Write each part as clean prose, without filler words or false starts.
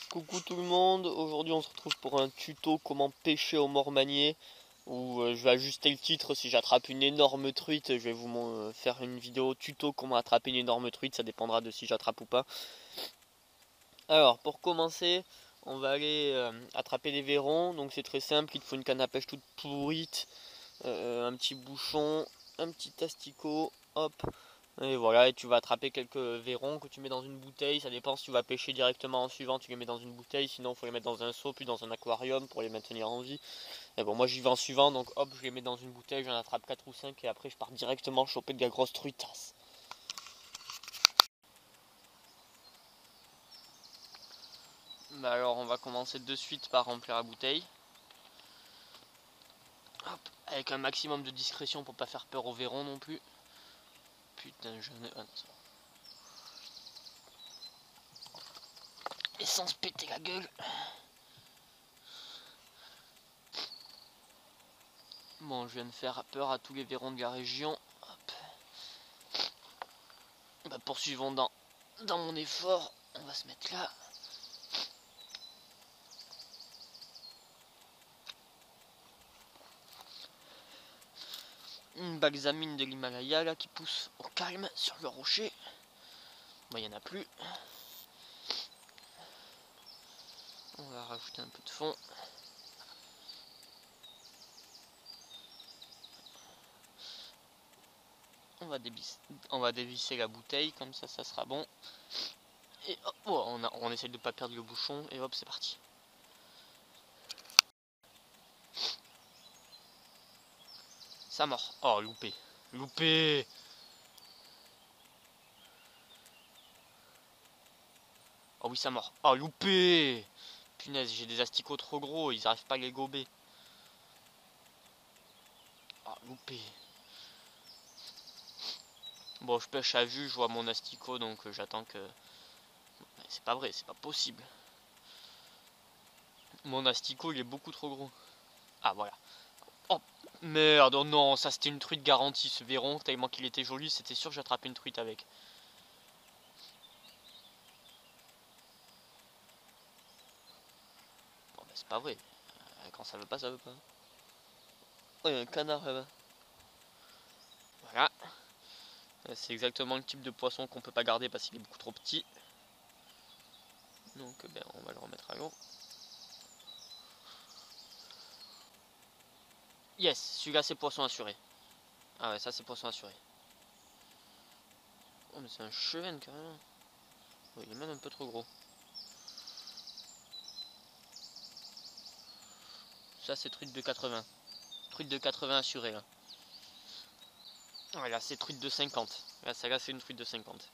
Coucou tout le monde, aujourd'hui on se retrouve pour un tuto comment pêcher au mormanier où je vais ajuster le titre. Si j'attrape une énorme truite, je vais vous faire une vidéo tuto comment attraper une énorme truite, ça dépendra de si j'attrape ou pas. Alors pour commencer, on va aller attraper des vairons, donc c'est très simple, il te faut une canne à pêche toute pourrite, un petit bouchon, un petit asticot, hop. Et voilà, et tu vas attraper quelques vairons que tu mets dans une bouteille. Ça dépend si tu vas pêcher directement en suivant, tu les mets dans une bouteille. Sinon, il faut les mettre dans un seau, puis dans un aquarium pour les maintenir en vie. Et bon, moi j'y vais en suivant, donc hop, je les mets dans une bouteille, j'en attrape 4 ou 5 et après je pars directement choper de la grosse truitasse. Bah alors, on va commencer de suite par remplir la bouteille. Hop, avec un maximum de discrétion pour pas faire peur aux vairons non plus. Putain, je ne. Et sans se péter la gueule. Bon, je viens de faire peur à tous les vairons de la région. Hop. Bah, poursuivons dans mon effort. On va se mettre là. Une balsamine de l'Himalaya là qui pousse au calme sur le rocher. Bon, il n'y en a plus. On va rajouter un peu de fond. On va dévisser la bouteille, comme ça sera bon. Et hop, oh, on essaie de ne pas perdre le bouchon, et hop, c'est parti. Ça mord. Oh, loupé. Loupé. Oh oui, ça mord. Oh, loupé. Punaise, j'ai des asticots trop gros, ils n'arrivent pas à les gober. Oh, loupé. Bon, je pêche à vue, je vois mon asticot, donc j'attends que... C'est pas vrai, c'est pas possible. Mon asticot, il est beaucoup trop gros. Ah, voilà. Oh, merde, oh non, ça c'était une truite garantie, ce vairon, tellement qu'il était joli, c'était sûr que j'attrapais une truite avec. Bon, bah c'est pas vrai. Quand ça veut pas, ça veut pas. Oh, il y a un canard là-bas. Voilà. C'est exactement le type de poisson qu'on peut pas garder parce qu'il est beaucoup trop petit. Donc, ben, on va le remettre à l'eau. Yes, celui-là c'est poisson assuré. Ah ouais, ça c'est poisson assuré. Oh, mais c'est un chevenne carrément. Oh, il est même un peu trop gros. Ça c'est truite de 80. Truite de 80 assurée là. Voilà, c'est truite de 50. Là, celle-là c'est une truite de 50.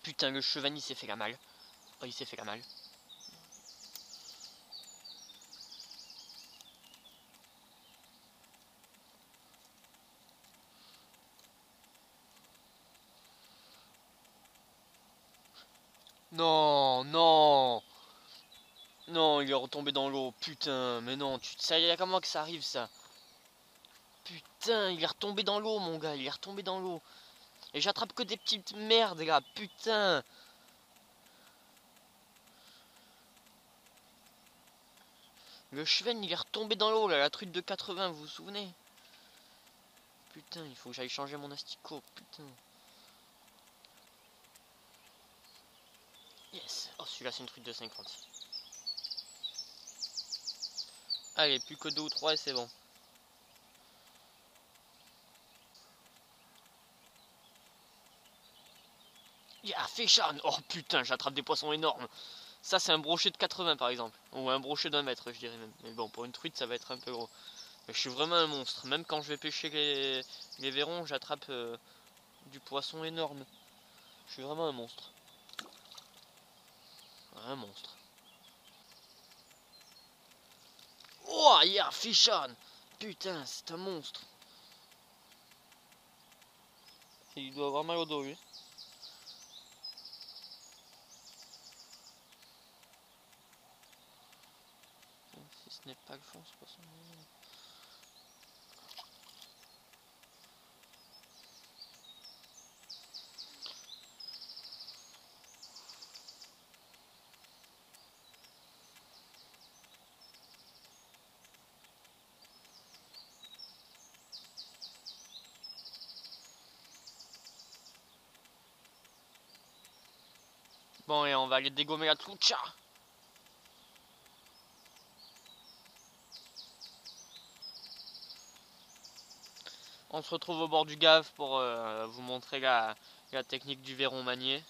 Putain, le chevenne il s'est fait la malle. Oh, il s'est fait la malle. Non, non. Non, il est retombé dans l'eau. Putain, mais non, tu sais comment que ça arrive ça? Putain, il est retombé dans l'eau, mon gars, il est retombé dans l'eau. Et j'attrape que des petites merdes, là, putain. Le chevenne, il est retombé dans l'eau, là, la truite de 80, vous vous souvenez? Putain, il faut que j'aille changer mon asticot, putain. Yes. Oh, celui-là, c'est une truite de 50. Allez, plus que 2 ou 3 et c'est bon. Yeah, fish on. Oh putain, j'attrape des poissons énormes. Ça, c'est un brochet de 80 par exemple. Ou un brochet d'1 mètre, je dirais même. Mais bon, pour une truite, ça va être un peu gros. Mais je suis vraiment un monstre. Même quand je vais pêcher les vairons, j'attrape du poisson énorme. Je suis vraiment un monstre. Un monstre. Oh, yeah, fish on. Putain, c'est un monstre. Il doit avoir mal au dos, lui. Si ce n'est pas le fond, ce poisson. Bon, et on va aller dégommer la trucha. On se retrouve au bord du Gave pour vous montrer la technique du verron manié.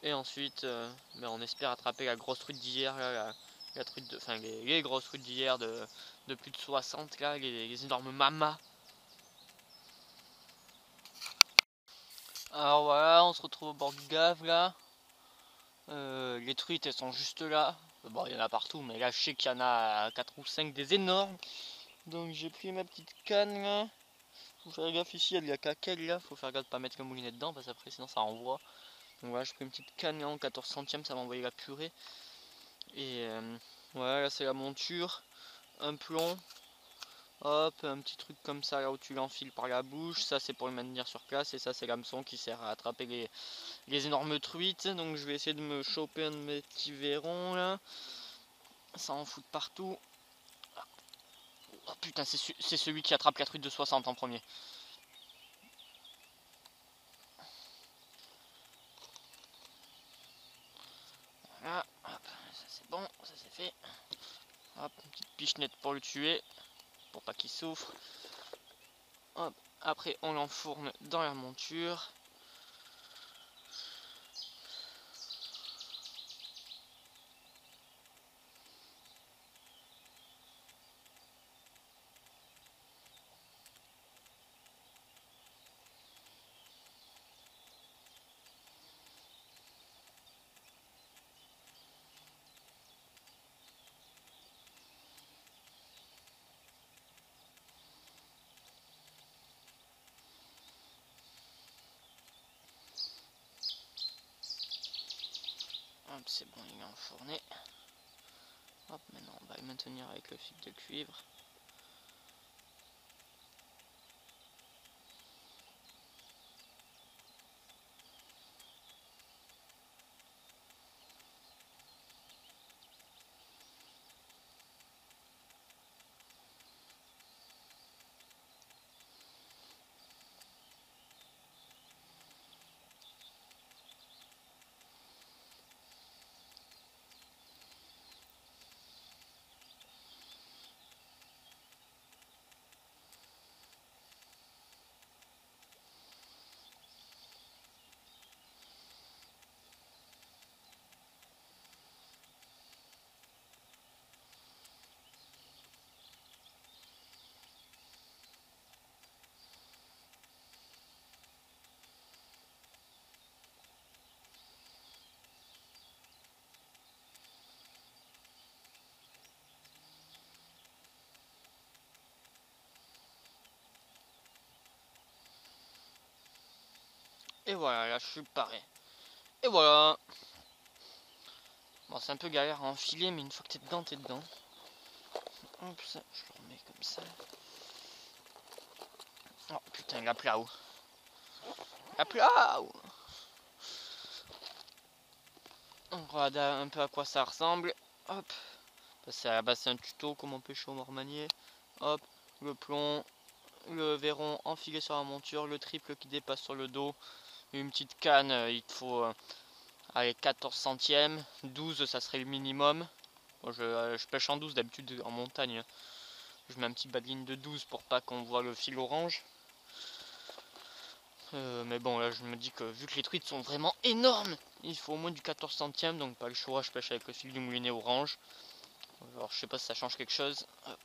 Et ensuite, on espère attraper la grosse truite d'hier, la truite de, enfin les grosses truites d'hier de plus de 60 là, les énormes mamas. Alors voilà, on se retrouve au bord du Gave là. Les truites elles sont juste là. Bon, il y en a partout, mais là je sais qu'il y en a 4 ou 5 des énormes. Donc j'ai pris ma petite canne là. Faut faire gaffe ici, il y a de la caquelle là. Faut faire gaffe de pas mettre le moulinet dedans parce qu'après sinon ça envoie. Donc voilà, je prends une petite canne là en 14 centièmes, ça m'a envoyé la purée. Et voilà, là c'est la monture. Un plomb. Hop, un petit truc comme ça là où tu l'enfiles par la bouche. Ça c'est pour le maintenir sur place. Et ça c'est l'hameçon qui sert à attraper les énormes truites. Donc je vais essayer de me choper un de mes petits verrons là. Ça en fout partout. Oh putain, c'est celui qui attrape la truite de 60 en premier. Voilà, hop, ça c'est bon, ça c'est fait. Hop, une petite pichenette pour le tuer, pour pas qu'il souffre. Hop, après on l'enfourne dans la monture. Hop, c'est bon, il est enfourné. Hop, maintenant on va le maintenir avec le fil de cuivre. Et voilà, là je suis paré. Et voilà. Bon, c'est un peu galère à enfiler, mais une fois que t'es dedans, t'es dedans. Hop, ça, je le remets comme ça. Oh putain, il a pris là-haut. Il a pris là-haut. On regarde un peu à quoi ça ressemble. Hop. C'est à la base c'est un tuto comment pêcher au mormanier. Hop, le plomb, le verron enfilé sur la monture, le triple qui dépasse sur le dos. Une petite canne, il te faut allez, 14 centièmes. 12 ça serait le minimum. Bon, je pêche en 12 d'habitude en montagne. Je mets un petit bas de ligne de 12 pour pas qu'on voit le fil orange. Mais bon là je me dis que vu que les truites sont vraiment énormes, il faut au moins du 14 centièmes, donc pas le choix, je pêche avec le fil du moulinet orange. Alors je sais pas si ça change quelque chose. Hop.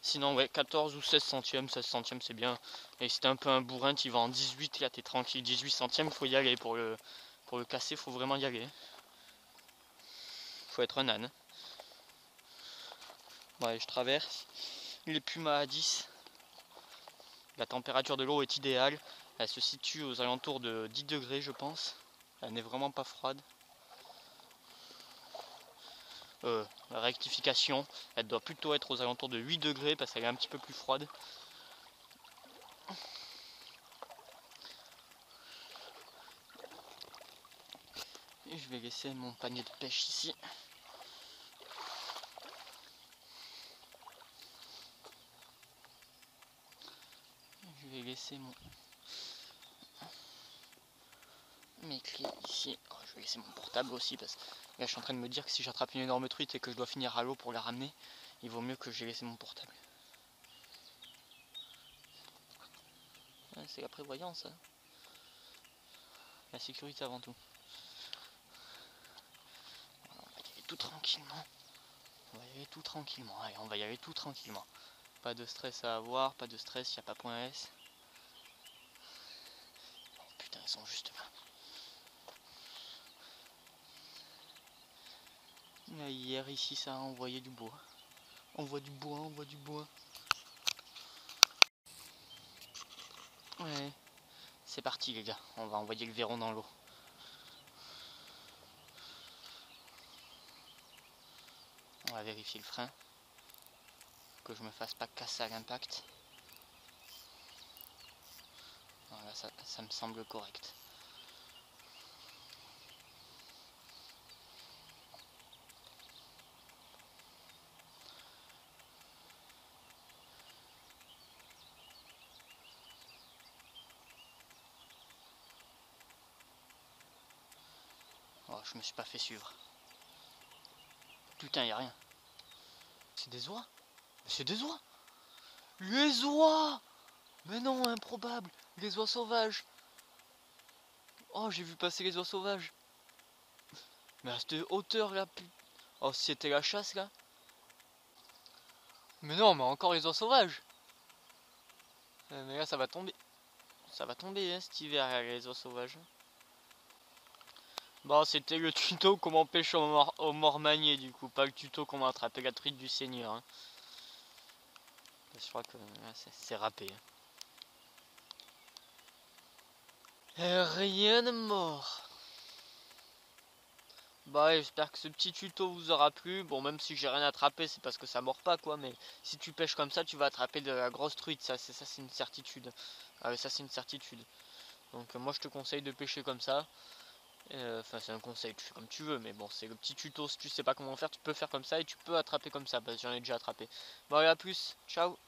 Sinon ouais, 14 ou 16 centièmes, 16 centièmes c'est bien. Et si t'es un peu un bourrin, tu vas en 18, là t'es tranquille, 18 centièmes, faut y aller pour le casser, faut vraiment y aller. Faut être un âne. Ouais, je traverse. Les pumas à 10. La température de l'eau est idéale. Elle se situe aux alentours de 10 degrés je pense. Elle n'est vraiment pas froide. Rectification, elle doit plutôt être aux alentours de 8 degrés parce qu'elle est un petit peu plus froide. Et je vais laisser mon panier de pêche ici. Je vais laisser mes clés ici. Oh, je vais laisser mon portable aussi parce que là je suis en train de me dire que si j'attrape une énorme truite et que je dois finir à l'eau pour la ramener, il vaut mieux que j'ai laissé mon portable. Ouais, c'est la prévoyance, hein. La sécurité avant tout. Voilà, on va y aller tout tranquillement. On va y aller tout tranquillement. Allez, on va y aller tout tranquillement. Pas de stress à avoir, pas de stress, il n'y a pas point S. Oh, putain, ils sont juste là. Hier ici ça a envoyé du bois. On voit du bois, on voit du bois. Ouais. C'est parti les gars, on va envoyer le verron dans l'eau. On va vérifier le frein. Que je me fasse pas casser à l'impact. Voilà, ça me semble correct. Oh, je me suis pas fait suivre. Putain, y a rien. C'est des oies? C'est des oies! Les oies! Mais non, improbable! Les oies sauvages! Oh, j'ai vu passer les oies sauvages! Mais à cette hauteur là, oh, c'était la chasse là? Mais non, mais encore les oies sauvages! Mais là, ça va tomber. Ça va tomber hein, cet hiver, là, les oies sauvages. Bon, c'était le tuto comment pêcher au mormanier du coup, pas le tuto comment attraper la truite du Seigneur. Hein. Je crois que c'est râpé. Hein. Et rien de mort. Bah ouais, j'espère que ce petit tuto vous aura plu. Bon, même si j'ai rien attrapé, c'est parce que ça mord pas quoi. Mais si tu pêches comme ça, tu vas attraper de la grosse truite. Ça c'est une certitude. Ça c'est une certitude. Donc moi je te conseille de pêcher comme ça. Enfin c'est un conseil, tu fais comme tu veux, mais bon c'est le petit tuto, si tu sais pas comment faire, tu peux faire comme ça et tu peux attraper comme ça, parce que j'en ai déjà attrapé. Bon allez, à plus, ciao.